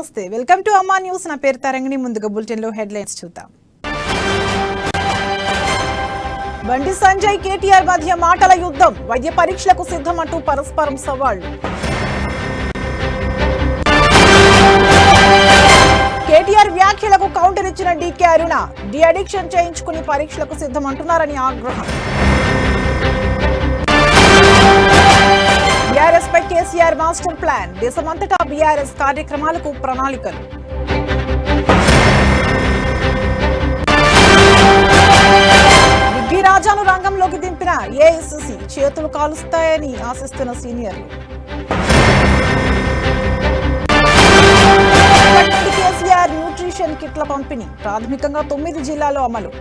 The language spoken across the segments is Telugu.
నమస్తే, వెల్కమ్ టు అమ్మా న్యూస్. నా పేరు తరంగిణి. ముందుగా బులెటిన్ లో హెడ్లైన్స్ చూద్దాం. బండి సంజయ్ కేటీఆర్ మధ్య మాటల యుద్ధం. వైద్య పరీక్షలకు సిద్ధమంటూ పరస్పరం సవాళ్లు. కేటీఆర్ వ్యాఖ్యలకు కౌంటర్ ఇచ్చిన డీకే అరుణ. డి అడిక్షన్ చేయించుకుని పరీక్షలకు సిద్ధమంటున్నారని ఆగ్రహం. బీఆర్ఎస్ పై కేసీఆర్ మాస్టర్ ప్లాన్. దేశమంతటా బీఆర్ఎస్ కార్యక్రమాలకు ప్రణాళికలు. డిగ్రీ రాజాను రంగంలోకి దింపిన ఏఐసీసీ. చేతులు కాలుస్తాయని ఆశిస్తున్న సీనియర్లు. కేసీఆర్ న్యూట్రిషన్ కిట్ల పంపిణీ. ప్రాథమికంగా 9 జిల్లాల్లో అమలు.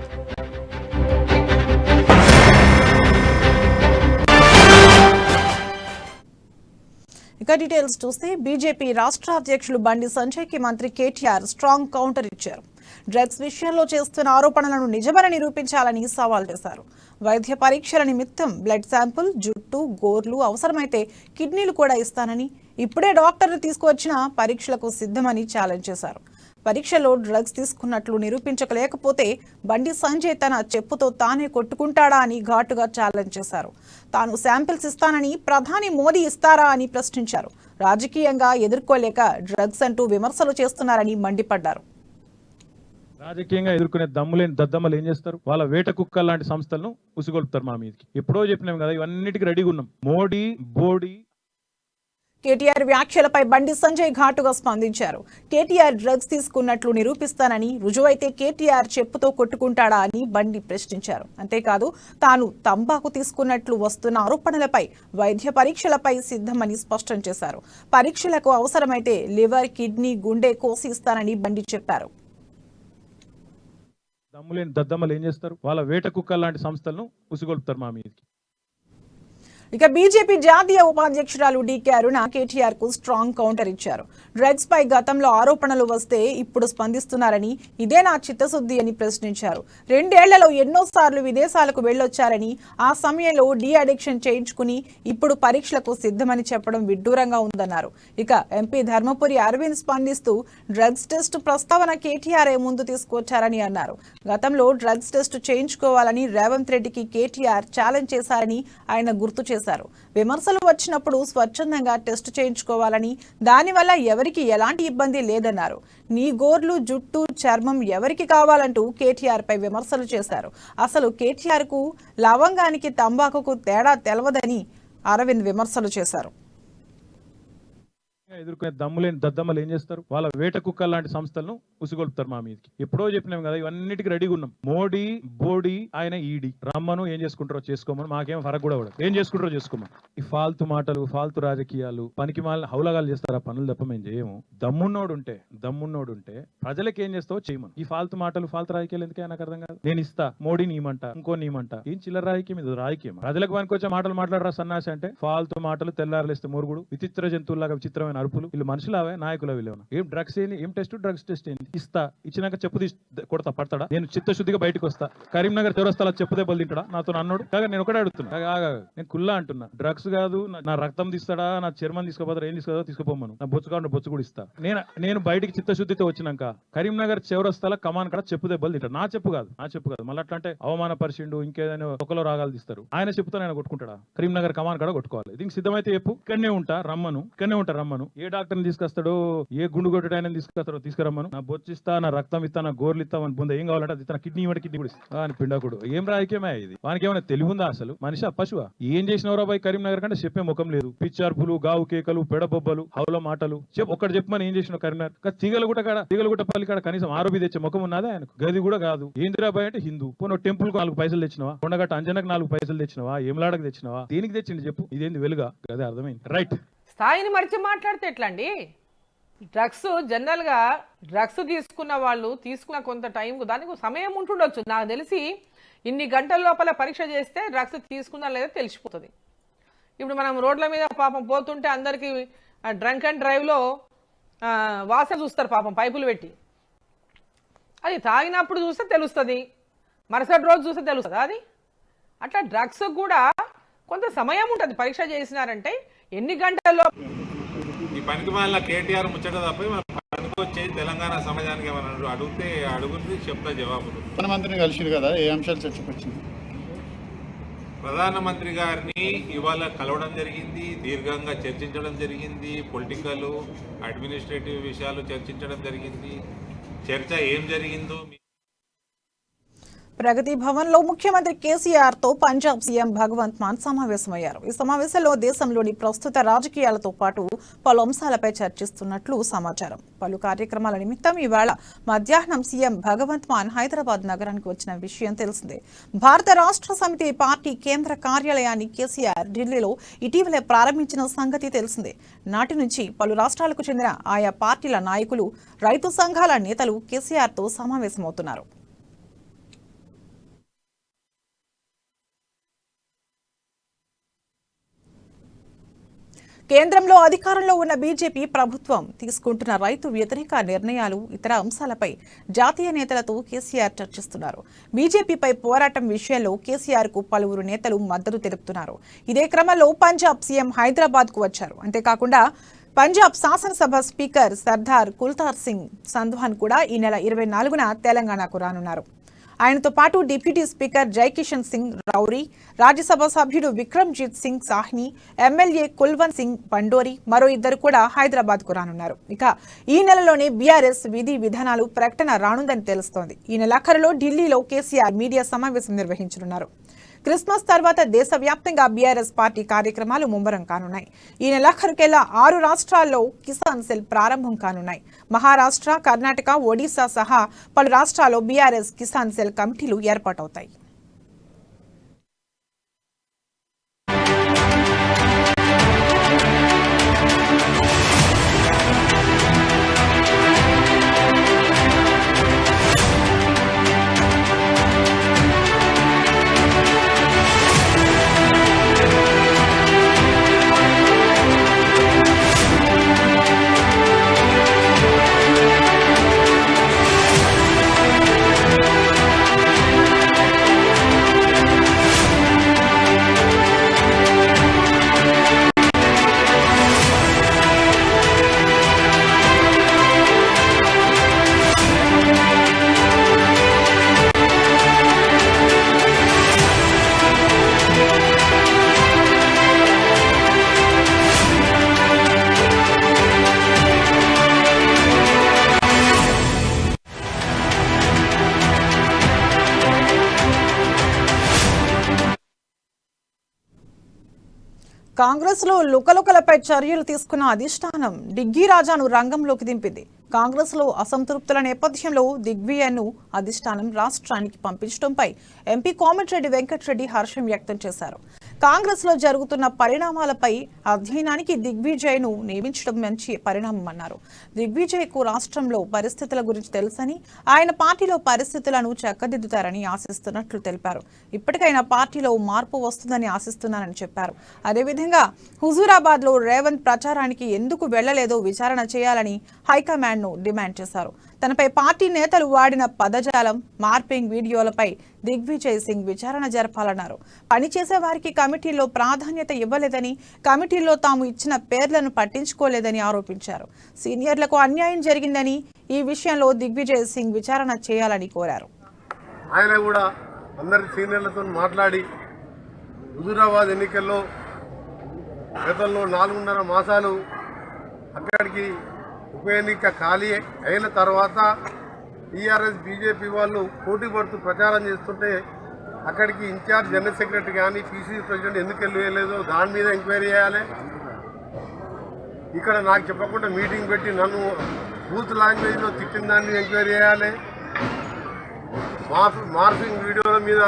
ఇక డీటెయిల్స్ చూస్తే బీజేపీ రాష్ట్ర అధ్యక్షులు బండి సంజయ్ కి మంత్రి కేటీఆర్ స్ట్రాంగ్ కౌంటర్ ఇచ్చారు. డ్రగ్స్ విషయంలో చేస్తున్న ఆరోపణలను నిజమని నిరూపించాలని సవాల్ చేశారు. వైద్య పరీక్షల నిమిత్తం బ్లడ్ శాంపుల్, జుట్టు, గోర్లు, అవసరమైతే కిడ్నీలు కూడా ఇస్తానని, ఇప్పుడే డాక్టర్లు తీసుకువచ్చిన పరీక్షలకు సిద్ధమని ఛాలెంజ్ చేశారు. పరీక్షలో డ్రగ్స్ తీసుకున్నట్లు నిరూపించలేకపోతే బండి సంజయ్ తన చెప్పుతో తానే కొట్టుకుంటాడా అని ఘాటుగా ఛాలెంజ్ చేశారు. తాను శాంపిల్స్ ఇస్తానని ప్రధాని మోదీ ఇస్తారా అని ప్రశ్నించారు. రాజకీయంగా ఎదుర్కోలేక డ్రగ్స్ అంటూ విమర్శలు చేస్తున్నారని మండిపడ్డారు. రాజకీయంగా ఎదుర్కొనే దమ్ములేని దద్దమ్మలు ఏం చేస్తారు? వాళ్ళ వేట కుక్క లాంటి సంస్థలను ఉసిగొల్పుతారు మా మీదకి. ఎప్పుడో చెప్పినాం కదా, ఇవన్నిటికీ రెడీగా ఉన్నాం. మోడీ బోడీ. కేటీఆర్ వ్యాఖ్యలపై బండి సంజయ్ ఘాటుగా స్పందించారు. కేటీఆర్ డ్రగ్స్ తీసుకున్నట్లు నిరూపిస్తానని, రుజువైతే కేటీఆర్ చెప్పుతో కొట్టుకుంటాడా అని బండి ప్రశ్నించారు. అంతేకాదు, తాను తంబాకు తీసుకున్నట్లు వస్తున్న ఆరోపణలపై వైద్య పరీక్షలపై సిద్ధమని స్పష్టం చేశారు. పరీక్షలకు అవసరమైతే లివర్, కిడ్నీ, గుండె కోసి ఇస్తానని బండి చెప్పారు. దమ్ములేని దద్దమ్మలు ఏం చేస్తారు? వాళ్ళ వేట కుక్క లాంటి సంస్థలను ఉసిగొల్పుతారు మా మీదకి. ఇక బీజేపీ జాతీయ ఉపాధ్యక్షురాలు డీకే అరుణ కేటీఆర్ కు స్ట్రాంగ్ కౌంటర్ ఇచ్చారు. డ్రగ్స్ పై గతంలో ఆరోపణలు వస్తే ఇప్పుడు స్పందిస్తున్నారని, ఇదే నా చిత్తశుద్ధి అని ప్రశ్నించారు. 2 ఏళ్లలో ఎన్నోసార్లు విదేశాలకు వెళ్లొచ్చారని, ఆ సమయంలో డి అడిక్షన్ చేయించుకుని ఇప్పుడు పరీక్షలకు సిద్ధమని చెప్పడం విడ్డూరంగా ఉందన్నారు. ఇక ఎంపీ ధర్మపురి అరవింద్ స్పందిస్తూ డ్రగ్స్ టెస్ట్ ప్రస్తావన కేటీఆర్ ముందు తీసుకొచ్చారని అన్నారు. గతంలో డ్రగ్స్ టెస్ట్ చేయించుకోవాలని రేవంత్ రెడ్డికి కేటీఆర్ ఛాలెంజ్ చేశారని ఆయన గుర్తు చేశారు. విమర్శలు వచ్చినప్పుడు స్వచ్ఛందంగా టెస్ట్ చేయించుకోవాలని, దానివల్ల ఎవరికి ఎలాంటి ఇబ్బంది లేదన్నారు. నీ గోర్లు, జుట్టు, చర్మం ఎవరికి కావాలంటూ కేటీఆర్ పై విమర్శలు చేశారు. అసలు కేటీఆర్ కు లవంగానికి, తంబాకుకు తేడా తెలవదని అరవింద్ విమర్శలు చేశారు. ఎదుర్కొనే దమ్ములేని దద్దమ్మలు ఏం చేస్తారు? వాళ్ళ వేట కుక్క లాంటి సంస్థలను ఉసిగొల్పుతారు మా మీదకి. ఎప్పుడో చెప్పినాం కదా, ఇవన్నిటికీ రెడీగా ఉన్నాం. మోడీ బోడీ, ఆయన ఈడీ. రమ్మను, ఏం చేసుకుంటారో చేసుకోమని, మాకేం ఫరక్ కూడా పడదు. ఏం చేసుకుంటారో చేసుకోమని. ఈ ఫాల్తు మాటలు, ఫాల్తు రాజకీయాలు, పనికి మాల హౌలగాలు చేస్తారు. ఆ పనులు తప్ప మేము చేయము. దమ్మున్నోడు ఉంటే ప్రజలకు ఏం చేస్తావో చేయమని. ఈ ఫాల్తు మాటలు, ఫాల్తు రాజకీయాలు ఎందుకే నాకు అర్థం కాదు. నేను ఇస్తా, మోడీ నీమంట, ఇంకో నీమంట. ఏం చిల్లర రాజకీయం ఇది? రాజకీయం. ప్రజలకు పనికొచ్చే మాటలు మాట్లాడరా సన్నాసి అంటే ఫాల్తు మాటలు, తెల్లారలేస్తే మురుగుడు, విచిత్ర జంతువులాగా విచిత్రమైన అరుపులు. వీళ్ళు మనుషులవే, నాయకుల వీళ్ళు. ఏం డ్రగ్స్ ఏంటి, ఏం టెస్ట్, డ్రగ్స్ టెస్ట్ ఏంటి? ఇస్తా, ఇచ్చినాక చెప్పు తీసి కొడతా, పడతాడా? నేను చిత్తశుద్ధిగా బయటకు వస్తా. కరీంనగర్ చౌరస్తాలో చెప్పు దెబ్బలు తింటాడా నాతో అన్నాడు కాగా? నేను ఒకటే అడుగుతున్నా, నేను కుల్లా అంటున్నా. డ్రగ్స్ కాదు, నా రక్తం తీస్తాడా, నా చర్మం తీసుకోపోతారా, ఏం తీసుకోదా తీసుకోపోమను. నా బొచ్చు కాకుండా బొచ్చు కూడా ఇస్తా. నేను బయటికి చిత్తశుద్ధితో వచ్చినాక కరీంనగర్ చౌరస్తాలో కమాన్ కూడా చెప్పు దెబ్బలు తింటాడు. నా చెప్పు కాదు. మళ్ళీ అట్లా అంటే అవమానపరిచిండు, ఇంకేదైనా ఒకలో రాగాలు తీస్తారు. ఆయన చెప్తాను, ఆయన కొట్టుకుంటాడా? కరీంనగర్ కమాన్ కూడా కొట్టుకోవాలి. దీనికి సిద్ధమైతే చెప్పు. ఇక్కడనే ఉంటా రమ్మను. ఏ డాక్టర్ని తీసుకొస్తాడో, ఏ గుండు కొట్టడానికి తీసుకొస్తాడో తీసుకురమ్మను. నా బొచ్చు ఇస్తా, నా రక్తం ఇస్తా, నా గోర్లు ఇస్తా, అని బుంద ఏం కావాలంటే అది ఇస్తా. కిడ్నీ ఇవ్వండి, కిడ్నీ కూడా ఇస్తా అని పిండాకుడు. ఏం రాజకీయమే ఇది? వానికి ఏమైనా తెలివి ఉందా అసలు? మనిషి పశువా? ఏం చేసినవరా బాయ్? కరీంనగర్ కంటే చెప్పే ముఖం లేదు. పిచ్చార్పులు, గావు కేకలు, పెడబొబ్బలు, హౌల మాటలు. ఒక్కటి చెప్పమని ఏం చేసినావు కరీంనగర్? తీగలగుట్ట పల్లి కాడ కనీసం ఆరోపి తెచ్చే ముఖం ఉన్నదా ఆయనకు? గది కూడా కాదు. ఏందిరా బాయ్ అంటే హిందూ. పోను టెంపుల్ కు 4 పైసలు తెచ్చినవా? కొండగట్ట అంజనకు 4 పైసలు తెచ్చినవా? ఏమలాడకు తెచ్చినవా? దేనికి తెచ్చింది చెప్పు? ఇదేంది వెలుగా? గదే అర్థమైంది. రైట్. స్థాయిని మరిచి మాట్లాడితే ఎట్లా అండి? జనరల్గా డ్రగ్స్ తీసుకున్న వాళ్ళు తీసుకున్న కొంత టైంకు దానికి సమయం ఉంటుండొచ్చు. నాకు తెలిసి ఇన్ని గంటల లోపల పరీక్ష చేస్తే డ్రగ్స్ తీసుకున్నా లేదా తెలిసిపోతుంది. ఇప్పుడు మనం రోడ్ల మీద పాపం పోతుంటే అందరికీ డ్రంక్ అండ్ డ్రైవ్లో వాసన చూస్తారు పాపం, పైపులు పెట్టి. అది తాగినప్పుడు చూస్తే తెలుస్తుంది, మరుసటి రోజు చూస్తే తెలుస్తుంది. అది అట్లా డ్రగ్స్ కూడా కొంత సమయం ఉంటుంది. పరీక్ష చేసినారంటే ఎన్ని గంటల్లో ఈ పనికి వాళ్ళ కేటీఆర్ ముచ్చట తప్ప వచ్చేది తెలంగాణ సమాజానికి ఏమన్నా అడిగితే అడుగుతుంది చెప్తా జవాబులు. ప్రధానమంత్రిని కలిసిరు కదా, ఏ అంశాలు చర్చకు వచ్చింది? ప్రధానమంత్రి గారిని ఇవాళ కలవడం జరిగింది, దీర్ఘంగా చర్చించడం జరిగింది, పొలిటికల్ అడ్మినిస్ట్రేటివ్ విషయాలు చర్చించడం జరిగింది. చర్చ ఏం జరిగిందో ప్రగతి భవన్ లో ముఖ్యమంత్రి కేసీఆర్ తో పంజాబ్ సీఎం భగవంత్ మాన్ సమావేశమయ్యారు. ఈ సమావేశంలో దేశంలోని ప్రస్తుత రాజకీయాలతో పాటు పలు అంశాలపై చర్చిస్తున్నట్లు సమాచారం. పలు కార్యక్రమాల నిమిత్తం ఇవాళ మధ్యాహ్నం సీఎం భగవంత్ మాన్ హైదరాబాద్ నగరానికి వచ్చిన విషయం తెలిసిందే. భారత రాష్ట్ర సమితి పార్టీ కేంద్ర కార్యాలయాన్ని కేసీఆర్ ఢిల్లీలో ఇటీవలే ప్రారంభించిన సంగతి తెలిసిందే. నాటి నుంచి పలు రాష్ట్రాలకు చెందిన ఆయా పార్టీల నాయకులు, రైతు సంఘాల నేతలు కేసీఆర్ తో సమావేశమవుతున్నారు. కేంద్రంలో అధికారంలో ఉన్న బీజేపీ ప్రభుత్వం తీసుకుంటున్న రైతు వ్యతిరేక నిర్ణయాలు, ఇతర అంశాలపై జాతీయ నేతలతో కేసీఆర్ చర్చిస్తున్నారు. బీజేపీపై పోరాటం విషయంలో కేసీఆర్ కు పలువురు నేతలు మద్దతు తెలుపుతున్నారు. ఇదే క్రమంలో పంజాబ్ సీఎం హైదరాబాద్ కు వచ్చారు. అంతేకాకుండా పంజాబ్ శాసనసభ స్పీకర్ సర్దార్ కుల్తార్ సింగ్ సంధ్వాన్ కూడా ఈ నెల 24న తెలంగాణకు రానున్నారు. ఆయనతో పాటు డిప్యూటీ స్పీకర్ జైకిషన్ సింగ్ రౌరీ, రాజ్యసభ సభ్యుడు విక్రమ్జీత్ సింగ్ సాహ్ని, ఎమ్మెల్యే కుల్వంత్ సింగ్ బండోరి, మరో ఇద్దరు కూడా హైదరాబాద్ కు రానున్నారు. ఇక ఈ నెలలోనే బీఆర్ఎస్ విధి విధానాలు ప్రకటన రానుందని తెలుస్తోంది. ఈ నెలాఖరులో ఢిల్లీలో కేసీఆర్ మీడియా సమావేశం నిర్వహించనున్నారు. క్రిస్మస్ తర్వాత దేశవ్యాప్తంగా బీఆర్ఎస్ పార్టీ కార్యక్రమాలు ముమ్మరం కానున్నాయి. ఈ నెలాఖరుకెల్లా 6 రాష్ట్రాల్లో కిసాన్ సెల్ ప్రారంభం కానున్నాయి. మహారాష్ట్ర, కర్ణాటక, ఒడిశా సహా పలు రాష్ట్రాల్లో బీఆర్ఎస్ కిసాన్ సెల్ కమిటీలు ఏర్పాటవుతాయి. కాంగ్రెస్ లో లుకలుకలపై చర్యలు తీసుకున్న అధిష్టానం డిగ్గీ రాజాను రంగంలోకి దింపింది. కాంగ్రెస్ లో అసంతృప్తుల నేపథ్యంలో దిగ్విజయ్ను అధిష్టానం రాష్ట్రానికి పంపించడంపై ఎంపీ కోమటిరెడ్డి వెంకటరెడ్డి హర్షం వ్యక్తం చేశారు. కాంగ్రెస్ లో జరుగుతున్న పరిణామాలపై అధ్యయనానికి దిగ్విజయ్ను నియమించడం మంచి పరిణామమన్నారు. దిగ్విజయ్కు రాష్ట్రంలో పరిస్థితుల గురించి తెలుసని, ఆయన పార్టీలో పరిస్థితులను చక్కదిద్దుతారని ఆశిస్తున్నట్లు తెలిపారు. ఇప్పటికైనా పార్టీలో మార్పు వస్తుందని ఆశిస్తున్నానని చెప్పారు. అదేవిధంగా హుజూరాబాద్ లో రేవంత్ ప్రచారానికి ఎందుకు వెళ్లలేదో విచారణ చేయాలని హైకమాండ్ ను డిమాండ్ చేశారు. తనపై పార్టీ నేతలు వాడిన పదజాలం, మార్పింగ్ వీడియోలపై దిగ్విజయ్ సింగ్ విచారణ జరపాలన్నారు. పనిచేసే వారికి కమిటీలో ప్రాధాన్యత ఇవ్వలేదని, కమిటీలో తాము ఇచ్చిన పేర్లను పట్టించుకోలేదని ఆరోపించారు. సీనియర్లకు అన్యాయం జరిగిందని, ఈ విషయంలో దిగ్విజయ్ సింగ్ విచారణ చేయాలని కోరారు. ఆయన కూడా అందరి సీనియర్లతో మాట్లాడి హుజూరాబాద్ ఎన్నికల్లో గతంలో 4.5 మాసాలు అక్కడికి ఉప ఎన్నిక ఖాళీ అయిన తర్వాత టీఆర్ఎస్ బీజేపీ వాళ్ళు పోటీ పడుతూ ప్రచారం చేస్తుంటే అక్కడికి ఇన్ఛార్జ్ జనరల్ సెక్రటరీ కానీ పీసీసీ ప్రెసిడెంట్ ఎందుకు వెళ్ళలేదో దాని మీద ఎంక్వైరీ చేయాలి. ఇక్కడ నాకు చెప్పకుండా మీటింగ్ పెట్టి నన్ను బూత్ లాంగ్వేజ్లో తిట్టిన దాన్ని ఎంక్వైరీ చేయాలి. మార్పింగ్ వీడియోల మీద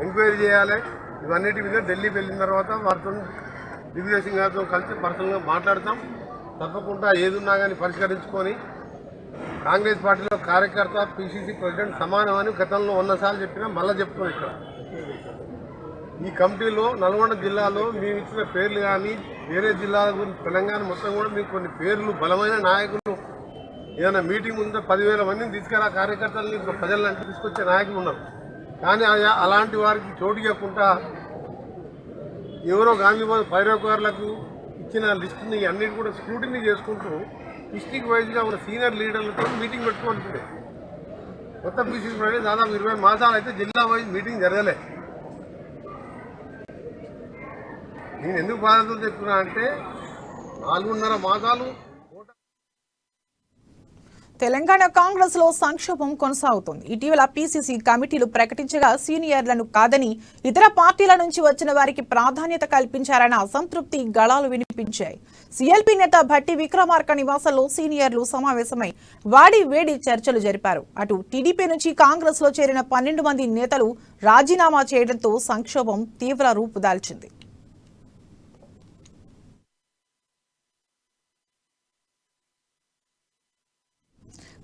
ఎంక్వైరీ చేయాలి. ఇవన్నిటి మీద ఢిల్లీకి వెళ్ళిన తర్వాత వారితో దిగ్విజయ్ సింగ్ గారితో కలిసి పర్సనల్గా మాట్లాడతాం. తప్పకుండా ఏదున్నా కానీ పరిష్కరించుకొని కాంగ్రెస్ పార్టీలో కార్యకర్త పీసీసీ ప్రెసిడెంట్ సమానం అని గతంలో 100 సార్లు చెప్పినా మళ్ళీ చెప్తున్నాం. ఇక్కడ ఈ కమిటీలో నల్గొండ జిల్లాలో మేము ఇచ్చిన పేర్లు కానీ వేరే జిల్లాల గురించి తెలంగాణ మొత్తం కూడా మీకు కొన్ని పేర్లు బలమైన నాయకులు ఏదైనా మీటింగ్ ఉంటే 10,000 మందిని తీసుకురా కార్యకర్తలని ప్రజలను తీసుకొచ్చే నాయకులు ఉన్నారు. కానీ అలాంటి వారికి చోటు ఇవ్వకుండా ఎవరో గాంధీబాద్ పైరోకారులకు ఇచ్చిన లిస్టుని అన్నిటి కూడా స్క్రూటినీ చేసుకుంటూ డిస్ట్రిక్ట్ వైజ్గా ఉన్న సీనియర్ లీడర్లతో మీటింగ్ పెట్టుకోవాల్సిందే. కొత్త పీసీసీ ప్రెసిడెంట్ దాదాపు 20 మాసాలు అయితే జిల్లా వైజ్ మీటింగ్ జరగలే. నేను ఎందుకు బాధతో చెప్తున్నా అంటే 4.5 మాసాలు తెలంగాణ కాంగ్రెస్ లో సంక్షోభం కొనసాగుతోంది. ఇటీవల పీసీసీ కమిటీలు ప్రకటించగా సీనియర్లను కాదని ఇతర పార్టీల నుంచి వచ్చిన వారికి ప్రాధాన్యత కల్పించారన్న అసంతృప్తి గళాలు వినిపించాయి. సీఎల్పీ నేత భట్టి విక్రమార్క నివాసంలో సీనియర్లు సమావేశమై వాడి వేడి చర్చలు జరిపారు. అటు టీడీపీ నుంచి కాంగ్రెస్ లో చేరిన 12 మంది నేతలు రాజీనామా చేయడంతో సంక్షోభం తీవ్ర రూపు దాల్చింది.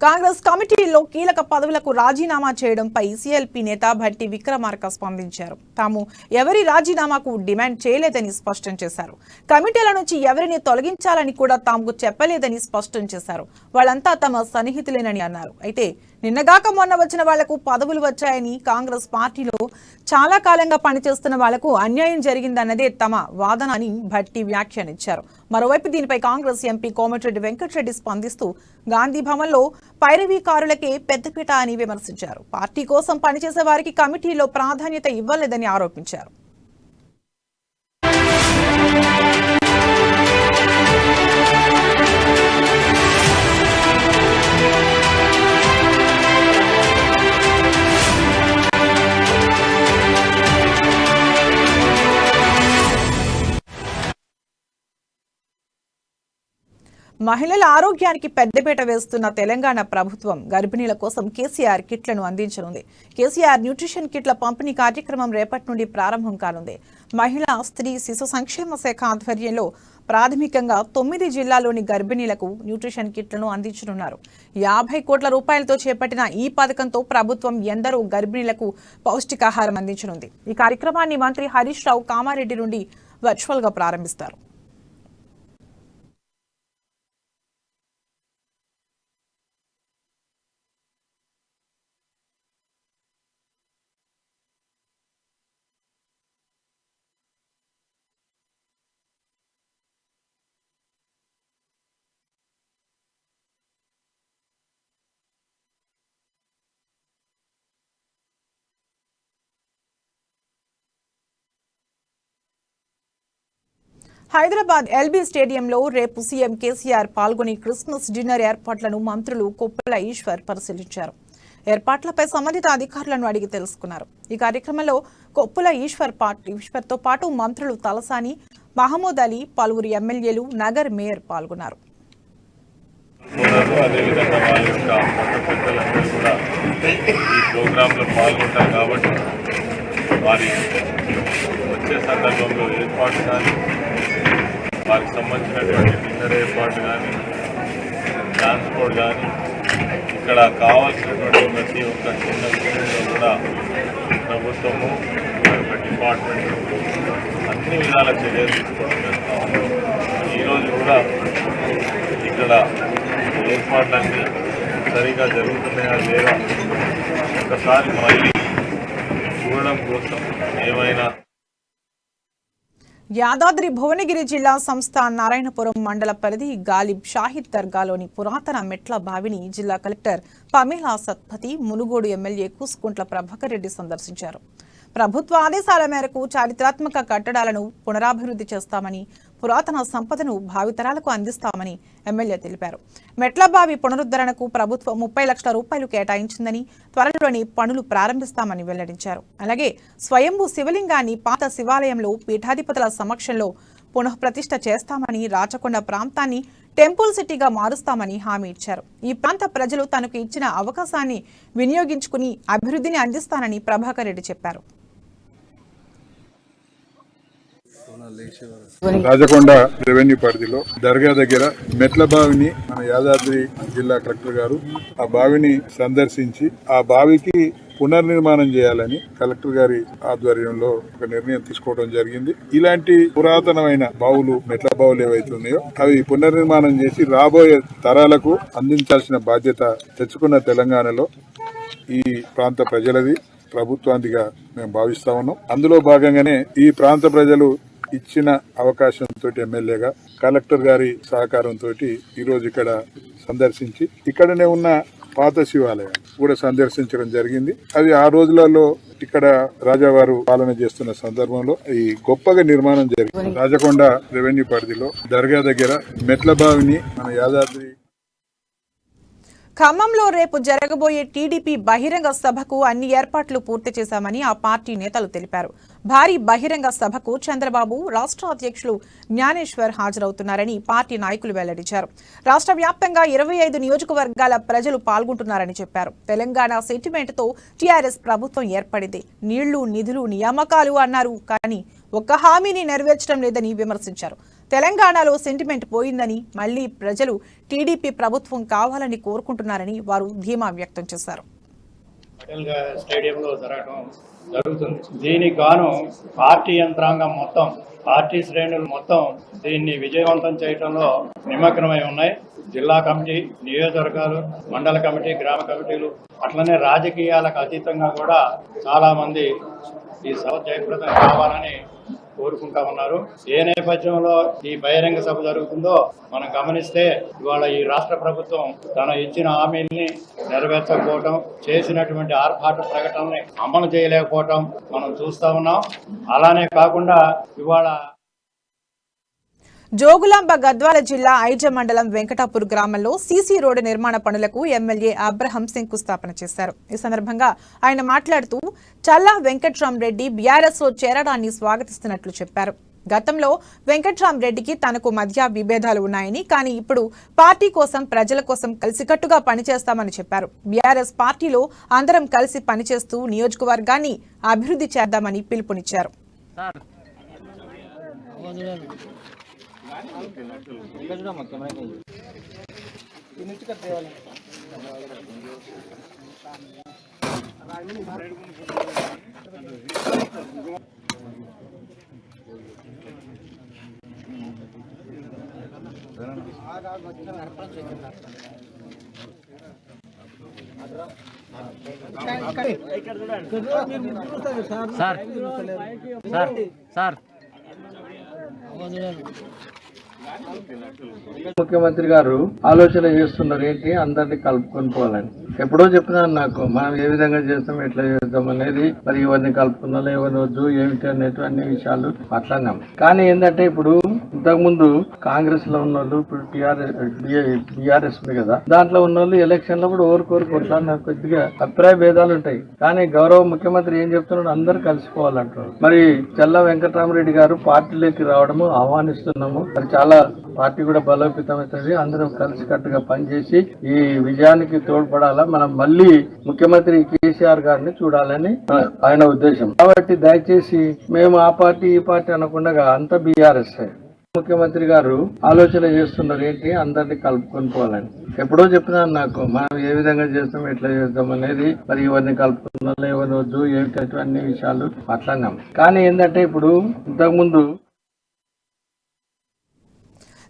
కాంగ్రెస్ కమిటీలో కీలక పదవులకు రాజీనామా చేయడంపై సీఎల్పీ నేత భట్టి విక్రమార్క స్పందించారు. తాము ఎవరి రాజీనామాకు డిమాండ్ చేయలేదని స్పష్టం చేశారు. కమిటీల నుంచి ఎవరిని తొలగించాలని కూడా తాము చెప్పలేదని స్పష్టం చేశారు. వాళ్ళంతా తమ సన్నిహితులేనని అన్నారు. అయితే నిన్నగాక మొన్న వచ్చిన వాళ్లకు పదవులు వచ్చాయని, కాంగ్రెస్ పార్టీలో చాలా కాలంగా పనిచేస్తున్న వాళ్లకు అన్యాయం జరిగిందన్నదే తమ వాదన అని భట్టి వ్యాఖ్యానించారు. మరోవైపు దీనిపై కాంగ్రెస్ ఎంపీ కోమటిరెడ్డి వెంకటరెడ్డి స్పందిస్తూ గాంధీ భవన్లో పైరవీకారులకే పెద్దపీట అని విమర్శించారు. పార్టీ కోసం పనిచేసే వారికి కమిటీలో ప్రాధాన్యత ఇవ్వలేదని ఆరోపించారు. మహిళల ఆరోగ్యానికి పెద్దపీట వేస్తున్న తెలంగాణ ప్రభుత్వం గర్భిణీల కోసం కేసీఆర్ కిట్లను అందించనుంది. కేసీఆర్ న్యూట్రిషన్ కిట్ల పంపిణీ కార్యక్రమం రేపటి నుండి ప్రారంభం కానుంది. మహిళా, స్త్రీ, శిశు సంక్షేమ శాఖ ఆధ్వర్యంలో ప్రాథమికంగా 9 జిల్లాల్లోని గర్భిణీలకు న్యూట్రిషన్ కిట్లను అందించనున్నారు. 50 కోట్ల రూపాయలతో చేపట్టిన ఈ పథకంతో ప్రభుత్వం ఎందరో గర్భిణీలకు పౌష్టికాహారం అందించనుంది. ఈ కార్యక్రమాన్ని మంత్రి హరీష్ రావు కామారెడ్డి నుండి వర్చువల్ గా ప్రారంభిస్తారు. హైదరాబాద్ ఎల్బీ స్టేడియంలో రేపు సీఎం కేసీఆర్ పాల్గొని క్రిస్మస్ డిన్నర్ ఏర్పాట్లను మంత్రులు కొప్పుల ఈశ్వర్ పరిశీలించారు. ఏర్పాట్లపై సంబంధిత అధికారులను అడిగి తెలుసుకున్నారు. ఈ కార్యక్రమంలో కొప్పుల ఈశ్వర్తో పాటు మంత్రులు తలసాని, మహమూద్ అలీ, పలువురు ఎమ్మెల్యేలు, నగర్ మేయర్ పాల్గొన్నారు. వచ్చే సందర్భంలో ఏర్పాటు కానీ, వారికి సంబంధించినటువంటి డిన్నర్ ఏర్పాటు కానీ, ట్రాన్స్పోర్ట్ కానీ, ఇక్కడ కావాల్సినటువంటి ప్రతి ఒక్క చిన్న విషయంలో కూడా ప్రభుత్వము, ఒక డిపార్ట్మెంట్ అన్ని విధాల చర్యలు తీసుకోవడం జరుగుతూ ఉంది. ఈరోజు కూడా ఇక్కడ ఏర్పాట్లన్నీ సరిగా జరుగుతున్నాయా లేదా ఒకసారి మళ్ళీ చూడడం కోసం ఏమైనా. యాదాద్రి భువనగిరి జిల్లా సంస్థ నారాయణపురం మండల పరిధి గాలిబ్ షాహిద్ దర్గాలోని పురాతన మెట్ల బావిని జిల్లా collector Pamela Satpathy, Munugode MLA Kusukuntla Prabhakar Reddy సందర్శించారు. ప్రభుత్వ ఆదేశాల మేరకు చారిత్రాత్మక కట్టడాలను పునరాభివృద్ధి చేస్తామని, పురాతన సంపదను భావితరాలకు అందిస్తామని ఎమ్మెల్యే తెలిపారు. మెట్లబావి పునరుద్ధరణకు ప్రభుత్వం 30 లక్షల రూపాయలు కేటాయించిందని, త్వరలోని పనులు ప్రారంభిస్తామని వెల్లడించారు. అలాగే స్వయంభూ శివలింగాన్ని పాత శివాలయంలో పీఠాధిపతుల సమక్షంలో పునఃప్రతిష్ఠ చేస్తామని, రాచకొండ ప్రాంతాన్ని టెంపుల్ సిటీగా మారుస్తామని హామీ ఇచ్చారు. ఈ ప్రాంత ప్రజలు తనకు ఇచ్చిన అవకాశాన్ని వినియోగించుకుని అభివృద్ధిని అందిస్తానని ప్రభాకర్ రెడ్డి చెప్పారు. రాచకొండ రెవెన్యూ పరిధిలో దర్గా దగ్గర మెట్ల బావిని మన యాదాద్రి జిల్లా కలెక్టర్ గారు ఆ బావిని సందర్శించి ఆ బావికి పునర్నిర్మాణం చేయాలని కలెక్టర్ గారి ఆధ్వర్యంలో ఒక నిర్ణయం తీసుకోవడం జరిగింది. ఇలాంటి పురాతనమైన బావులు, మెట్ల బావులు ఏవైతే ఉన్నాయో అవి పునర్నిర్మాణం చేసి రాబోయే తరాలకు అందించాల్సిన బాధ్యత తెచ్చుకున్న తెలంగాణలో ఈ ప్రాంత ప్రజలది, ప్రభుత్వాందిగా మేము భావిస్తా ఉన్నాం. అందులో భాగంగానే ఈ ప్రాంత ప్రజలు ఇచ్చిన అవకాశంతో ఎమ్మెల్యేగా కలెక్టర్ గారి సహకారంతో ఈరోజు ఇక్కడ సందర్శించి ఇక్కడనే ఉన్న పాత శివాలయం కూడా సందర్శించడం జరిగింది. అది ఆ రోజులలో ఇక్కడ రాజావారు పాలన చేస్తున్న సందర్భంలో ఈ గొప్పగా నిర్మాణం జరిగింది. రాజకొండ రెవెన్యూ పరిధిలో దర్గా దగ్గర మెట్ల బావిని మన యాదాద్రి. ఖమ్మంలో రేపు జరగబోయే టీడీపీ బహిరంగ సభకు అన్ని ఏర్పాట్లు పూర్తి చేశామని ఆ పార్టీ నేతలు తెలిపారు. భారీ బహిరంగ సభకు చంద్రబాబు, రాష్ట్ర అధ్యక్షులు జ్ఞానేశ్వర్ హాజరవుతున్నారని పార్టీ నాయకులు వెల్లడించారు. రాష్ట్ర వ్యాప్తంగా 25 నియోజకవర్గాల ప్రజలు పాల్గొంటున్నారని చెప్పారు. తెలంగాణ సెంటిమెంట్తో టీఆర్ఎస్ ప్రభుత్వం ఏర్పడింది. నీళ్లు, నిధులు, నియామకాలు అన్నారు, కానీ ఒక్క హామీని నెరవేర్చడం లేదని విమర్శించారు. తెలంగాణలో సెంటిమెంట్ పోయిందని, మళ్లీ ప్రజలు టీడీపీ ప్రభుత్వం కావాలని కోరుకుంటున్నారని వారు ధీమా వ్యక్తం చేశారు. స్టేడియంలో జరుగుతుంది. దీనికి గాను పార్టీ యంత్రాంగం మొత్తం, పార్టీ శ్రేణులు మొత్తం దీన్ని విజయవంతం చేయడంలో నిమగ్నమై ఉన్నాయి. జిల్లా కమిటీ, నియోజకవర్గాలు, మండల కమిటీ, గ్రామ కమిటీలు, అట్లనే రాజకీయాలకు అతీతంగా కూడా చాలా మంది ఈ సభ జయప్రదం కావాలని కోరుకుంటా ఉన్నారు. ఏ నేపథ్యంలో ఈ బహిరంగ సభ జరుగుతుందో మనం గమనిస్తే ఇవాళ ఈ రాష్ట్ర ప్రభుత్వం తన ఇచ్చిన హామీల్ని నెరవేర్చకపోవటం, చేసినటువంటి ఆర్భాట ప్రకటనల్ని అమలు చేయలేకపోవటం మనం చూస్తా ఉన్నాం. అలానే కాకుండా ఇవాళ జోగులాంబ గద్వాల జిల్లా ఐజ మండలం వెంకటాపూర్ గ్రామంలో సీసీ రోడ్డు నిర్మాణ పనులకు ఎమ్మెల్యే అబ్రహం శంకుస్థాపన చేశారు. ఈ సందర్భంగా ఆయన మాట్లాడుతూ చల్లా వెంకట్రామరెడ్డి బీఆర్ఎస్ లో చేరడాన్ని స్వాగతిస్తున్నట్లు చెప్పారు. గతంలో వెంకట్రామరెడ్డికి తనకు మధ్య విభేదాలు ఉన్నాయని, కానీ ఇప్పుడు పార్టీ కోసం, ప్రజల కోసం కలిసికట్టుగా పనిచేస్తామని చెప్పారు. బీఆర్ఎస్ పార్టీలో అందరం కలిసి పనిచేస్తూ నియోజకవర్గాన్ని అభివృద్ధి చేద్దామని పిలుపునిచ్చారు. ముఖ్యమంత్రి గారు ఆలోచన చేస్తున్నారు ఏంటి, అందరినీ కలుపుకొని పోవాలని. ఎప్పుడో చెప్పినాను నాకు, మనం ఏ విధంగా చేస్తాం, ఎట్లా చేస్తాం అనేది, మరి ఇవన్నీ కలుపుకున్నా ఎవరిని వద్దు ఏమిటి అనేటు అన్ని విషయాలు మాట్లాడినాం. కానీ ఏంటంటే ఇప్పుడు ఇంతకుముందు కాంగ్రెస్ లో ఉన్న వాళ్ళు, ఇప్పుడు బీఆర్ఎస్ ఉంది కదా, దాంట్లో ఉన్న వాళ్ళు ఎలక్షన్ లో కూడా ఓరుకోరు కొట్లాడినారు. కొద్దిగా అభిప్రాయ భేదాలు ఉంటాయి. కానీ గౌరవ ముఖ్యమంత్రి ఏం చెప్తున్నాడు, అందరూ కలిసిపోవాలంటారు. మరి చల్లా వెంకటరామరెడ్డి గారు పార్టీలోకి రావడము ఆహ్వానిస్తున్నాము. మరి చాలా పార్టీ కూడా బలోపేతమవుతుంది. అందరం కలిసి కట్టుగా పనిచేసి ఈ విజయానికి తోడ్పడాలా, మనం మళ్ళీ ముఖ్యమంత్రి కేసీఆర్ గారిని చూడాలని ఆయన ఉద్దేశం. కాబట్టి దయచేసి మేము ఆ పార్టీ ఈ పార్టీ అనకుండా అంతా బీఆర్ఎస్. ముఖ్యమంత్రి గారు ఆలోచన చేస్తున్నారు ఏంటి, అందరినీ కలుపుకొని పోవాలని. ఎప్పుడో చెప్పినాను నాకు, మనం ఏ విధంగా చేస్తాం, ఎట్లా చేస్తాం అనేది, మరి ఇవన్నీ కలుపుకున్నా ఎవరిని వద్దు ఏమిటి అన్ని విషయాలు మాట్లాడినాం. కానీ ఏంటంటే ఇప్పుడు ఇంతకుముందు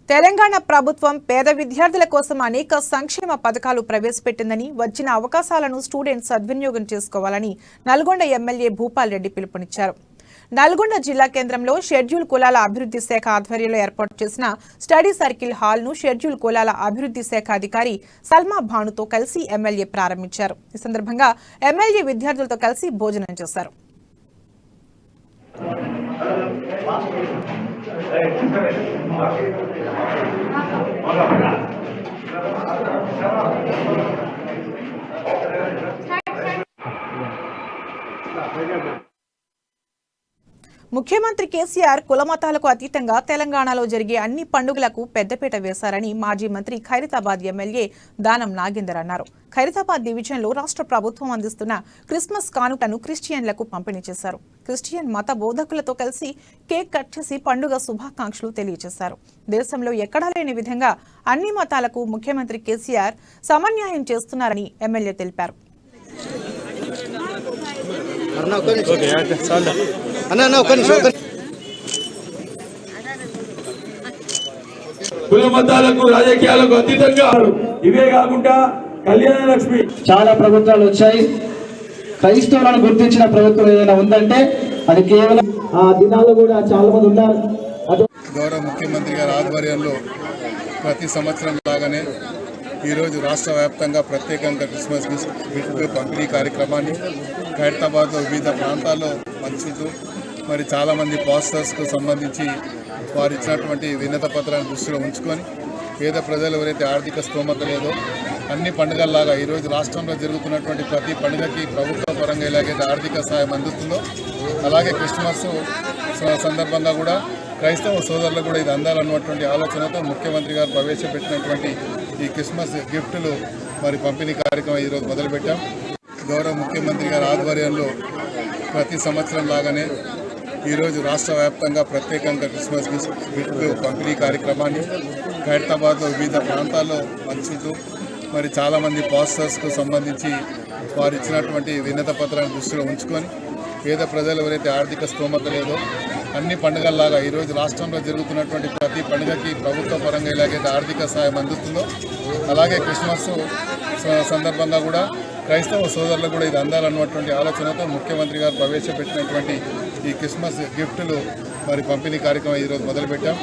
తెలంగాణ ప్రభుత్వం పేద విద్యార్థుల కోసం అనేక సంక్షేమ పథకాలు ప్రవేశపెట్టిందని, వచ్చిన అవకాశాలను స్టూడెంట్స్ సద్వినియోగం చేసుకోవాలని నల్గొండ ఎమ్మెల్యే భూపాల్ రెడ్డి పిలుపునిచ్చారు. నల్గొండ జిల్లా కేంద్రంలో షెడ్యూల్ కులాల అభివృద్ధి శాఖ ఆధ్వర్యంలో ఏర్పాటు చేసిన స్టడీ సర్కిల్ హాల్ ను షెడ్యూల్ కులాల అభివృద్ధి శాఖ అధికారి సల్మా భానుతో కలిసి ఎమ్మెల్యే ప్రారంభించారు. ఈ సందర్భంగా ఎమ్మెల్యే విద్యార్థులతో కలిసి భోజనం చేశారు. ముఖ్యమంత్రి కేసీఆర్ కులమతాలకు అతీతంగా తెలంగాణలో జరిగే అన్ని పండుగలకు పెద్దపీట వేశారని మాజీ మంత్రి ఖైరతాబాద్ ఎమ్మెల్యే దానం నాగేందర్ అన్నారు. ఖైరతాబాద్ డివిజన్లో రాష్ట్ర ప్రభుత్వం అందిస్తున్న క్రిస్మస్ కానుకలను క్రిస్టియన్లకు పంపిణీ చేశారు. క్రిస్టియన్ మత బోధకులతో కలిసి కేక్ కట్ చేసి పండుగ శుభాకాంక్షలు తెలియజేశారు. దేశంలో ఎక్కడా లేని విధంగా అన్ని మతాలకు ముఖ్యమంత్రి కేసీఆర్ సమన్యాయం చేస్తున్నారని ఎమ్మెల్యే తెలిపారు. కుల మతాలకు రాజకీయాలకు అతీతంగా ఇవే కాకుండా కళ్యాణ లక్ష్మి చాలా ప్రభుత్వాలు వచ్చాయి. క్రైస్తవులను గుర్తించిన ప్రభుత్వం ఏదైనా ఉందంటే అది కేవలం ఆ దినాల్లో కూడా చాలా మంది ఉన్నారు. గౌరవ ముఖ్యమంత్రి గారి ఆధ్వర్యంలో ప్రతి సంవత్సరం లాగానే ఈరోజు రాష్ట్ర వ్యాప్తంగా ప్రత్యేకంగా క్రిస్మస్ గిఫ్ట్ పంపిణీ కార్యక్రమాన్ని ఖైరతాబాద్లో వివిధ ప్రాంతాల్లో పంచుతూ మరి చాలామంది పాస్టర్స్కు సంబంధించి వారు ఇచ్చినటువంటి వినత పత్రాన్ని దృష్టిలో ఉంచుకొని పేద ప్రజలు ఎవరైతే ఆర్థిక స్తోమత లేదో అన్ని పండుగల్లాగా ఈరోజు రాష్ట్రంలో జరుగుతున్నటువంటి ప్రతి పండుగకి ప్రభుత్వ పరంగా ఎలాగైతే ఆర్థిక సహాయం అందుతుందో అలాగే క్రిస్మస్ సందర్భంగా కూడా క్రైస్తవ సోదరులకు కూడా ఇది అందాలన్నటువంటి ఆలోచనతో ముఖ్యమంత్రి గారు ప్రవేశపెట్టినటువంటి ఈ క్రిస్మస్ గిఫ్టులు మరి పంపిణీ కార్యక్రమం ఈరోజు మొదలుపెట్టాం. గౌరవ ముఖ్యమంత్రి గారి ఆధ్వర్యంలో ప్రతి సంవత్సరం లాగానే ఈరోజు రాష్ట్ర వ్యాప్తంగా ప్రత్యేకంగా క్రిస్మస్ గిఫ్ట్ పంపిణీ కార్యక్రమాన్ని ఖైరతాబాద్లో వివిధ ప్రాంతాల్లో పంచుతూ మరి చాలామంది పాస్టర్స్కు సంబంధించి వారు ఇచ్చినటువంటి వినత పత్రాన్ని దృష్టిలో ఉంచుకొని పేద ప్రజలు ఎవరైతే ఆర్థిక స్తోమత లేదో అన్ని పండుగల్లాగా ఈరోజు రాష్ట్రంలో జరుగుతున్నటువంటి ప్రతి పండుగకి ప్రభుత్వ పరంగా ఎలాగైతే ఆర్థిక సహాయం అందుతుందో అలాగే క్రిస్మస్ సందర్భంగా కూడా క్రైస్తవ సోదరులకు కూడా ఇది అందాలన్నటువంటి ఆలోచనతో ముఖ్యమంత్రి గారు ప్రవేశపెట్టినటువంటి ఈ క్రిస్మస్ గిఫ్టులు మరి పంపిణీ కార్యక్రమం ఈరోజు మొదలుపెట్టాం.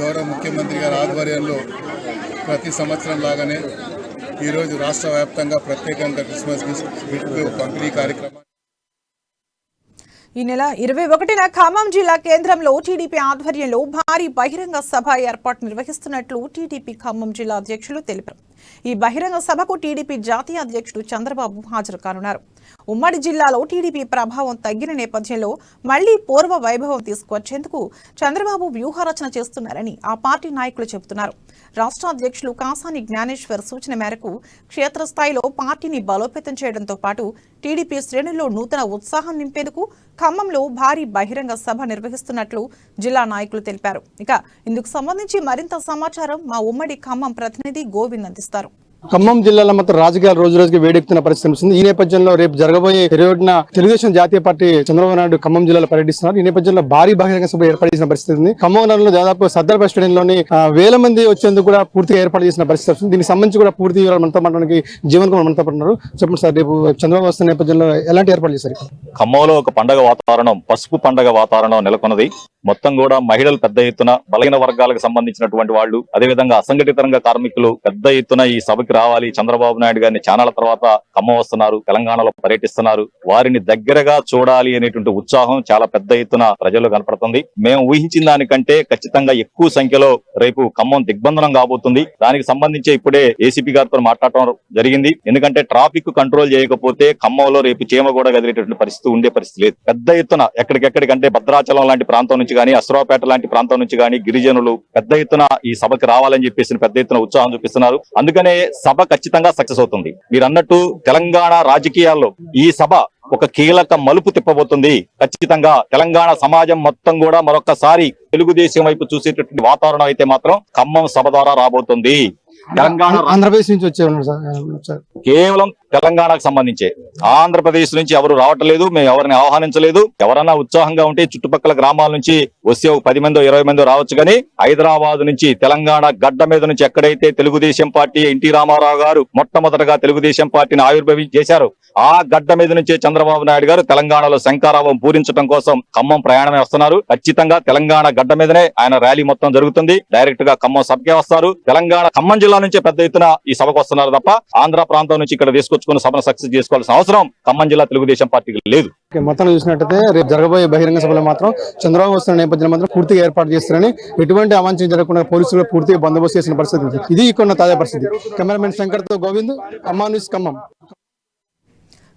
గౌరవ ముఖ్యమంత్రి గారి ఆధ్వర్యంలో ప్రతి సంవత్సరం లాగానే ఈరోజు రాష్ట్ర వ్యాప్తంగా ప్రత్యేకంగా క్రిస్మస్ గిఫ్ట్ పంపిణీ కార్యక్రమం ఈ నెల 21న ఖమ్మం జిల్లా కేంద్రంలో టీడీపీ ఆధ్వర్యంలో భారీ బహిరంగ సభ ఏర్పాటు నిర్వహిస్తున్నట్లు టీడీపీ ఖమ్మం జిల్లా అధ్యక్షులు తెలిపారు. ఈ బహిరంగ సభకు టీడీపీ జాతీయ అధ్యక్షుడు చంద్రబాబు హాజరు కానున్నారు. ఉమ్మడి జిల్లాలో టీడీపీ ప్రభావం తగ్గిన నేపథ్యంలో మళ్లీ పూర్వ వైభవం తీసుకొచ్చేందుకు చంద్రబాబు వ్యూహరచన చేస్తున్నారని ఆ పార్టీ నాయకులు చెబుతున్నారు. రాష్ట్ర అధ్యక్షులు కాసాని జ్ఞానేశ్వర్ సూచన మేరకు క్షేత్రస్థాయిలో పార్టీని బలోపేతం చేయడంతో పాటు టీడీపీ శ్రేణుల్లో నూతన ఉత్సాహం నింపేందుకు ఖమ్మంలో భారీ బహిరంగ సభ నిర్వహిస్తున్నట్లు జిల్లా నాయకులు తెలిపారు. ఇక ఇందుకు సంబంధించి మరింత సమాచారం మా ఉమ్మడి ఖమ్మం ప్రతినిధి గోవింద్ అందిస్తారు. ఖమ్మం జిల్లాలో మాత్రం రాజకీయాలు రోజు రోజుకి వేడెక్కుతున్న పరిస్థితి వస్తుంది. ఈ నేపథ్యంలో రేపు జరగబోయే 21న తెలుగుదేశం జాతీయ పార్టీ చంద్రబాబు నాయుడు ఖమ్మం జిల్లాలో పర్యటిస్తున్నారు. ఈ నేపథ్యంలో భారీ బహిరంగ సభ ఏర్పాటు చేసిన పరిస్థితి ఉంది. ఖమ్మం నగరంలో దాదాపు సర్దార్ బస్ స్టేడియంలోని వేల మంది వచ్చేందుకు కూడా పూర్తిగా ఏర్పాటు చేసిన పరిస్థితి వస్తుంది. దీనికి సంబంధించి కూడా పూర్తి వివరాలు మనతో మాట్లాడడానికి జీవన్ కుమార్ మనతో ఉన్నారు. చెప్పండి సార్, రేపు చంద్రబాబు వస్తున్న నేపథ్యంలో ఎలాంటి ఏర్పాటు చేశారు? ఖమ్మంలో ఒక పండగ వాతావరణం, పసుపు పండగ వాతావరణం నెలకొన్నది. మొత్తం కూడా మహిళలు పెద్ద ఎత్తున, బలహీన వర్గాలకు సంబంధించినటువంటి వాళ్ళు, అదేవిధంగా అసంఘటిత రంగ కార్మికులు పెద్ద ఎత్తున ఈ సభకి రావాలి. చంద్రబాబు నాయుడు గారిని చానాల తర్వాత ఖమ్మం వస్తున్నారు, తెలంగాణలో పర్యటిస్తున్నారు. వారిని దగ్గరగా చూడాలి అనేటువంటి ఉత్సాహం చాలా పెద్ద ఎత్తున ప్రజల్లో కనపడుతుంది. మేము ఊహించిన దానికంటే ఖచ్చితంగా ఎక్కువ సంఖ్యలో రేపు ఖమ్మం దిగ్బంధనం కాబోతుంది. దానికి సంబంధించి ఇప్పుడే ఏసీపీ గారితో మాట్లాడటం జరిగింది. ఎందుకంటే ట్రాఫిక్ కంట్రోల్ చేయకపోతే ఖమ్మంలో రేపు చీమ కూడా కదిలేటువంటి పరిస్థితి ఉండే పరిస్థితి లేదు. పెద్ద ఎత్తున ఎక్కడికెక్కడికంటే భద్రాచలం లాంటి ప్రాంతం నుంచి కానీ, అశ్రాపేట లాంటి ప్రాంతం నుంచి కానీ గిరిజనులు పెద్ద ఎత్తున ఈ సభకి రావాలని చెప్పేసి పెద్ద ఎత్తున ఉత్సాహం చూపిస్తున్నారు. అందుకనే సభ ఖచ్చితంగా సక్సెస్ అవుతుంది. మీరు అన్నట్టు తెలంగాణ రాజకీయాల్లో ఈ సభ ఒక కీలక మలుపు తిప్పబోతుంది. ఖచ్చితంగా తెలంగాణ సమాజం మొత్తం కూడా మరొకసారి తెలుగుదేశం వైపు చూసేటటువంటి వాతావరణం అయితే మాత్రం ఖమ్మం సభ ద్వారా రాబోతుంది. తెలంగాణ ఆంధ్రప్రదేశ్ నుంచి వచ్చే కేవలం తెలంగాణకు సంబంధించే, ఆంధ్రప్రదేశ్ నుంచి ఎవరు రావట్లేదు. మేము ఎవరిని ఆహ్వానించలేదు. ఎవరన్నా ఉత్సాహంగా ఉంటే చుట్టుపక్కల గ్రామాల నుంచి వస్తే 10 మందో 20 మందో రావచ్చు. కానీ హైదరాబాద్ నుంచి, తెలంగాణ గడ్డ మీద నుంచి ఎక్కడైతే తెలుగుదేశం పార్టీ ఎన్టీ రామారావు గారు మొట్టమొదటగా తెలుగుదేశం పార్టీని ఆవిర్భవించేశారు, ఆ గడ్డ మీద నుంచే చంద్రబాబు నాయుడు గారు తెలంగాణలో శంకారావం పూరించడం కోసం ఖమ్మం ప్రయాణమే వస్తున్నారు. ఖచ్చితంగా తెలంగాణ గడ్డ మీదనే ఆయన ర్యాలీ మొత్తం జరుగుతుంది. డైరెక్ట్ గా ఖమ్మం సభకే వస్తారు. తెలంగాణ ఖమ్మం జిల్లా నుంచే పెద్ద ఎత్తున ఈ సభకు వస్తున్నారు తప్ప ఆంధ్ర ప్రాంతం నుంచి ఇక్కడ తీసుకొచ్చుకుని సభను సక్సెస్ చేసుకోవాల్సిన అవసరం ఖమ్మం జిల్లా తెలుగుదేశం పార్టీకి లేదు. మొత్తం చూసినట్టయితే రేపు జరగబోయే బహిరంగ సభలో మాత్రం చంద్రబాబు వస్తున్న నేపథ్యంలో మాత్రం పూర్తిగా ఏర్పాటు చేస్తారని, ఎటువంటి అవాంఛనీయం జరగకుండా పోలీసులు కూడా పూర్తిగా బందోబస్తు చేసిన పరిస్థితి. ఇది ఇక్కడ తాజా పరిస్థితి. కెమెరామెన్ శంకర్తో గోవింద్, అమ్మా న్యూస్ ఖమ్మం.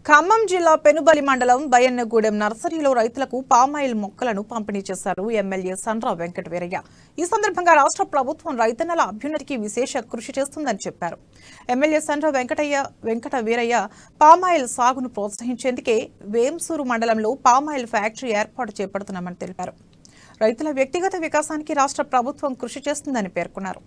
ఖమ్మం జిల్లా పెనుబలి మండలం బయ్యన్నగూడెం నర్సరీలో రైతులకు పామాయిల్ మొక్కలను పంపిణీ చేశారు ఎమ్మెల్యే సండ్ర వెంకట వీరయ్య. ఈ సందర్భంగా రాష్ట్ర ప్రభుత్వం రైతన్నల అభ్యున్నతికి విశేష కృషి చేస్తుందని చెప్పారు. ఎమ్మెల్యే సండ్ర వెంకట వీరయ్య పామాయిల్ సాగును ప్రోత్సహించేందుకే వేంసూరు మండలంలో పామాయిల్ ఫ్యాక్టరీ ఏర్పాటు చేపడుతున్నామని తెలిపారు. రైతుల వ్యక్తిగత వికాసానికి రాష్ట్ర ప్రభుత్వం కృషి చేస్తుందని పేర్కొన్నారు.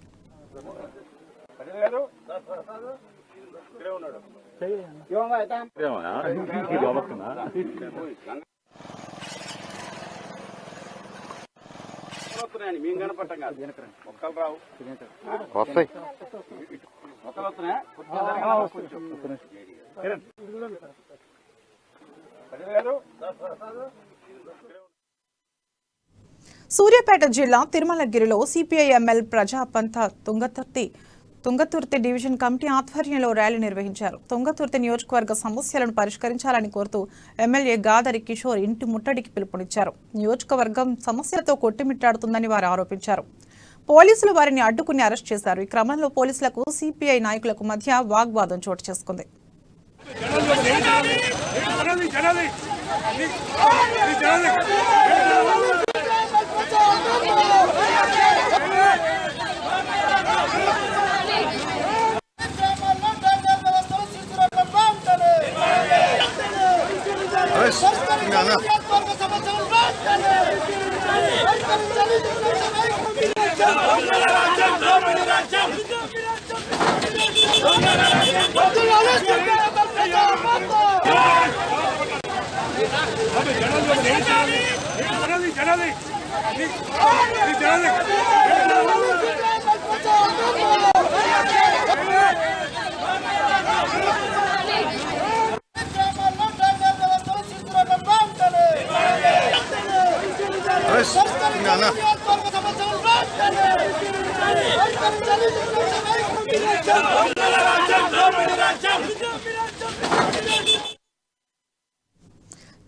సూర్యాపేట జిల్లా తిరుమలగిరిలో సిపిఐ-ఎంఎల్ ప్రజాపంత తుంగతుర్తి డివిజన్ కమిటీ ఆధ్వర్యంలో ర్యాలీ నిర్వహించారు. తుంగతుర్తి నియోజకవర్గ సమస్యలను పరిష్కరించాలని కోరుతూ ఎమ్మెల్యే గాదరి కిషోర్ ఇంటి ముట్టడికి పిలుపునిచ్చారు. నియోజకవర్గం సమస్యలతో కొట్టిమిట్టాడుతుందని వారు ఆరోపించారు. పోలీసులు వారిని అడ్డుకుని అరెస్ట్ చేశారు. ఈ క్రమంలో పోలీసులకు సిపిఐ నాయకులకు మధ్య వాగ్వాదం చోటు చేసుకుంది.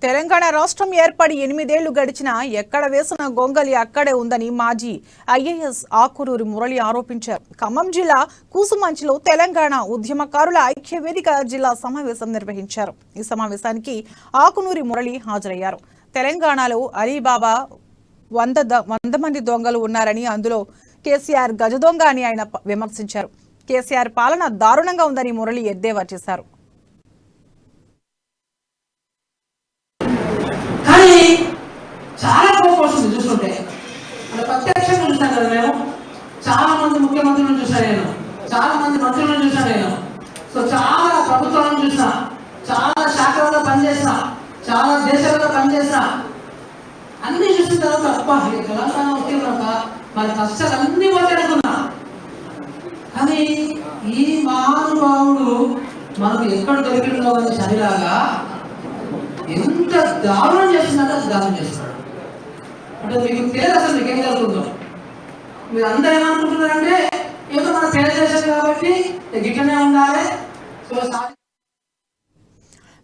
తెలంగాణ రాష్ట్రం ఏర్పడి 8 ఏళ్లు గడిచినా ఎక్కడ వేసిన గొంగలి అక్కడే ఉందని మాజీ ఐఏఎస్ ఆకునూరి మురళి ఆరోపించారు. ఖమ్మం జిల్లా కూసుమంచిలో తెలంగాణ ఉద్యమకారుల ఐక్యవేదిక జిల్లా సమావేశం నిర్వహించారు. ఈ సమావేశానికి ఆకునూరి మురళి హాజరయ్యారు. తెలంగాణలో అలీబాబా 100 మంది దొంగలు ఉన్నారని, అందులో కేసీఆర్ గజ దొంగ అని ఆయన విమర్శించారు. కేసీఆర్ పాలన దారుణంగా ఉందని మురళి ఎద్దేవా చేశారు. కానీ చాలా కోపం వస్తుంది చూస్తుంటే. అంటే ప్రత్యక్షంగా చూస్తాను కదా నేను. చాలా మంది ముఖ్యమంత్రులను చూసాను నేను, చాలా మంది మంత్రులను చూసాను నేను. సో చాలా ప్రభుత్వాలను చూసిన, చాలా శాఖలలో పనిచేసిన, చాలా దేశాలలో పనిచేసిన, అన్ని చూసిన తర్వాత అబ్బా తెలంగాణ ఉద్యమం మరి కష్టాలు అన్ని మాట్లాడుకున్నా. కానీ ఈ మహానుభావుడు మనకు ఎక్కడ దొరికిందో అని చదిలాగా ఎంత దారుణం చేస్తున్నాడో అది దారుణం చేస్తున్నాడు. అంటే మీకు తెలియదు అసలు మీకు ఏం జరుగుతుందో. మీరు అందరూ ఏమనుకుంటున్నారంటే ఏదో మన పేద దేశం కాబట్టి గిట్లనే ఉండాలి. సో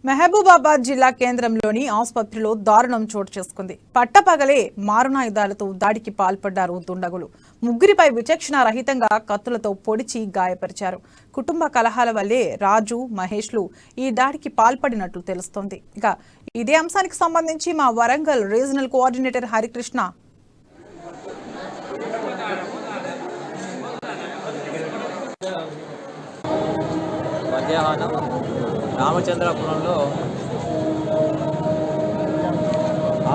మహబూబాబాద్ జిల్లా కేంద్రంలోని ఆసుపత్రిలో దారుణం చోటు చేసుకుంది. పట్టపగలే మారణాయుధాలతో దాడికి పాల్పడ్డారు దుండగులు. ముగ్గురిపై విచక్షణ రహితంగా కత్తులతో పొడిచి గాయపరిచారు. కుటుంబ కలహాల వల్లే రాజు, మహేష్లు ఈ దాడికి పాల్పడినట్లు తెలుస్తోంది. ఇక ఇదే అంశానికి సంబంధించి మా వరంగల్ రీజనల్ కోఆర్డినేటర్ హరికృష్ణ మధ్యాహ్నం రామచంద్రపురంలో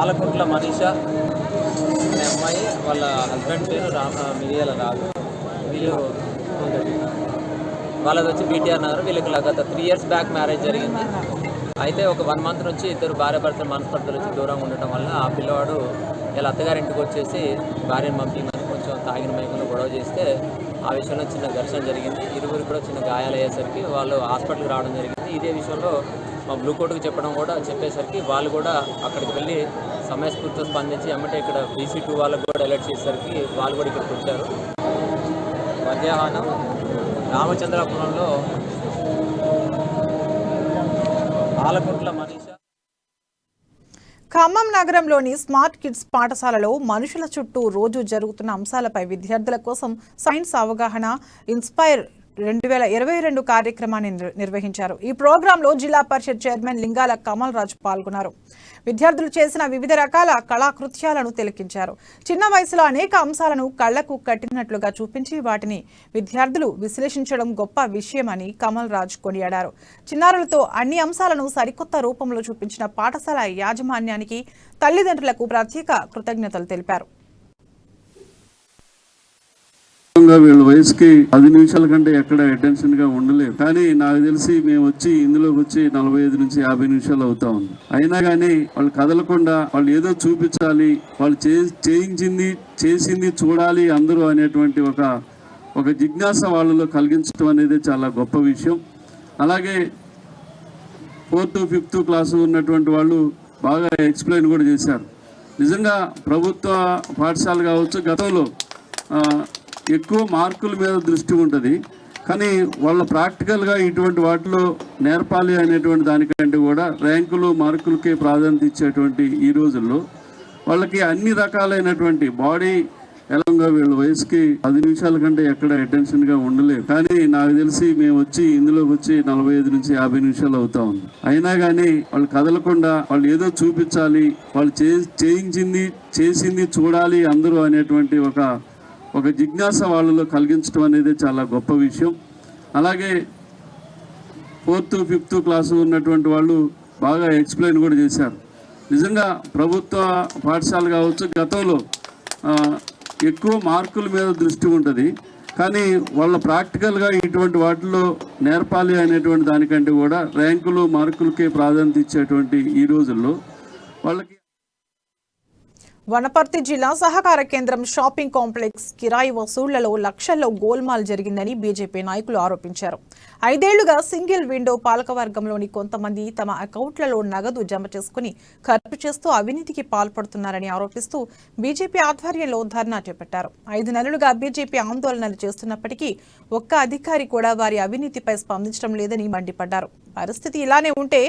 ఆలకుంట్ల మనీష అనే అమ్మాయి, వాళ్ళ హస్బెండ్ పేరు మిరియాల రాజు. వీళ్ళు వాళ్ళది వచ్చి బీటీఆర్ నగర్. వీళ్ళకి గత 3 years బ్యాక్ మ్యారేజ్ జరిగింది. అయితే ఒక 1 month నుంచి ఇద్దరు భార్యాభర్తలు మనస్పర్ధలు వచ్చి దూరంగా ఉండటం వల్ల ఆ పిల్లవాడు ఇలా అత్తగారింటికి వచ్చేసి భార్యను పంపించమని కొంచెం తాగిన మైకంలో గొడవ చేస్తే ఆ విషయంలో చిన్న ఘర్షణ జరిగింది. ఇరువురికి కూడా చిన్న గాయాలు అయ్యేసరికి వాళ్ళు హాస్పిటల్కి రావడం జరిగింది. ఇదే విషయంలో మా బ్లూ కోర్టుకు చెప్పేసరికి వాళ్ళు కూడా అక్కడికి వెళ్ళి సమయస్ఫూర్తితో స్పందించి అమ్మటే ఇక్కడ BC2 వాళ్ళకు కూడా అలర్ట్ చేసేసరికి వాళ్ళు కూడా ఇక్కడికి వచ్చారు. మధ్యాహ్నం రామచంద్రపురంలో ఆలకుంట్ల మనీష. ఖమ్మం నగరంలోని స్మార్ట్ కిడ్స్ పాఠశాలలో మనుషుల చుట్టూ రోజు జరుగుతున్న అంశాలపై విద్యార్థుల కోసం సైన్స్ అవగాహన ఇన్స్పైర్ 2022 కార్యక్రమాన్ని నిర్వహించారు. ఈ ప్రోగ్రాంలో జిల్లా పరిషత్ చైర్మన్ లింగాల కమల్ రాజు పాల్గొన్నారు. విద్యార్థులు చేసిన వివిధ రకాల కళాకృత్యాలను తిలకించారు. చిన్న వయసులో అనేక అంశాలను కళ్లకు కట్టినట్లుగా చూపించి వాటిని విద్యార్థులు విశ్లేషించడం గొప్ప విషయమని కమల్ రాజు కొనియాడారు. చిన్నారులతో అన్ని అంశాలను సరికొత్త రూపంలో చూపించిన పాఠశాల యాజమాన్యానికి, తల్లిదండ్రులకు ప్రత్యేక కృతజ్ఞతలు తెలిపారు. వీళ్ళ వయసుకి 10 నిమిషాల కంటే ఎక్కడ అటెన్షన్ గా ఉండలేదు. కానీ నాకు తెలిసి మేము వచ్చి ఇందులోకి వచ్చి 45 నుంచి 50 నిమిషాలు అవుతా ఉంది. అయినా కానీ వాళ్ళు కదలకుండా వాళ్ళు ఏదో చూపించాలి, వాళ్ళు చేసింది చూడాలి అందరూ అనేటువంటి ఒక జిజ్ఞాస వాళ్ళలో కలిగించడం అనేది చాలా గొప్ప విషయం. అలాగే 4th, 5th క్లాసు ఉన్నటువంటి వాళ్ళు బాగా ఎక్స్ప్లెయిన్ కూడా చేశారు. నిజంగా ప్రభుత్వ పాఠశాల కావచ్చు గతంలో ఎక్కువ మార్కుల మీద దృష్టి ఉంటుంది, కానీ వాళ్ళ ప్రాక్టికల్గా ఇటువంటి వాటిలో నేర్పాలి అనేటువంటి దానికంటే కూడా ర్యాంకులు మార్కులకి ప్రాధాన్యత ఇచ్చేటువంటి ఈ రోజుల్లో వాళ్ళకి అన్ని రకాలైనటువంటి బాడీ ఎలాగా వీళ్ళ వయసుకి 10 నిమిషాల కంటే ఎక్కడ అటెన్షన్గా ఉండలేదు. కానీ నాకు తెలిసి మేము వచ్చి ఇందులోకి వచ్చి 45 నుంచి 50 నిమిషాలు అవుతా ఉంది. అయినా కానీ వాళ్ళు కదలకుండా వాళ్ళు ఏదో చూపించాలి, వాళ్ళు చేసింది చూడాలి అందరూ అనేటువంటి ఒక జిజ్ఞాస వాళ్ళలో కలిగించడం అనేది చాలా గొప్ప విషయం. అలాగే 4th, 5th క్లాసు ఉన్నటువంటి వాళ్ళు బాగా ఎక్స్ప్లెయిన్ కూడా చేశారు. నిజంగా ప్రభుత్వ పాఠశాల కావచ్చు గతంలో ఎక్కువ మార్కుల మీద దృష్టి ఉంటుంది, కానీ వాళ్ళ ప్రాక్టికల్గా ఇటువంటి వాటిలో నేర్పాలి అనేటువంటి దానికంటే కూడా ర్యాంకులు మార్కులకి ప్రాధాన్యత ఇచ్చేటువంటి ఈ రోజుల్లో వాళ్ళకి వనపర్తి జిల్లా సహకార కేంద్రం షాపింగ్ కాంప్లెక్స్ కిరాయి వసూళ్లలో లక్షల్లో గోల్మాల్ జరిగిందని బీజేపీ నాయకులు ఆరోపించారు. 5 ఏళ్లుగా సింగిల్ విండో పాలకవర్గంలోని కొంతమంది తమ అకౌంట్లలో నగదు జమ చేసుకుని ఖర్చు చేస్తూ అవినీతికి పాల్పడుతున్నారని ఆరోపిస్తూ బీజేపీ ఆధ్వర్యంలో ధర్నా చేపట్టారు. 5 నెలలుగా బీజేపీ ఆందోళనలు చేస్తున్నప్పటికీ ఒక్క అధికారి కూడా వారి అవినీతిపై స్పందించడం లేదని మండిపడ్డారు. పరిస్థితి ఇలానే ఉంటే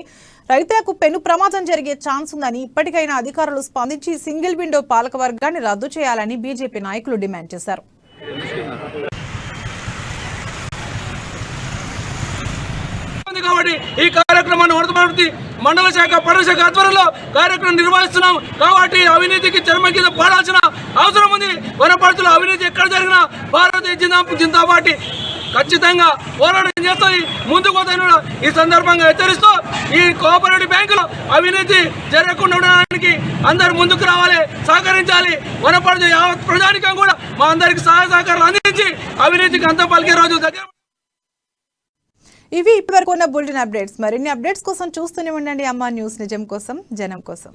రైతులకు పెను ప్రమాదం జరిగే ఛాన్స్ ఉందని ఇప్పటికైనా అధికారులు స్పందించి సింగిల్ విండో పాలకవర్గాన్ని రద్దు చేయాలని బీజేపీ నాయకులు డిమాండ్ చేశారు. కాబట్టి ఈ కార్యక్రమాన్ని వనపర్తి మండల శాఖ పౌర శాఖ ఆధ్వర్యంలో కార్యక్రమం నిర్వహిస్తున్నాం. కాబట్టి అవినీతికి చర్మగీత పాడాల్సిన అవసరం ఉంది. వనపర్తిలో అవినీతి ఎక్కడ జరిగినా భారతీయ జనతా పార్టీ ఖచ్చితంగా పోరాటం చేస్తుంది, ముందుకు పోతాను. ఈ సందర్భంగా హెచ్చరిస్తూ ఈ కోఆపరేటివ్ బ్యాంకులో అవినీతి జరగకుండా ఉండడానికి అందరూ ముందుకు రావాలి, సహకరించాలి. వనపర్తి యావత్ ప్రజానికం కూడా మా అందరికి సహాయ సహకారాలు అందించి అవినీతికి అంతం పలికే రోజు దగ్గర. ఇవి ఇప్పటివరకు ఉన్న బులెటిన్ అప్డేట్స్. మరిన్ని అప్డేట్స్ కోసం చూస్తూనే ఉండండి అమ్మా న్యూస్, నిజం కోసం జనం కోసం.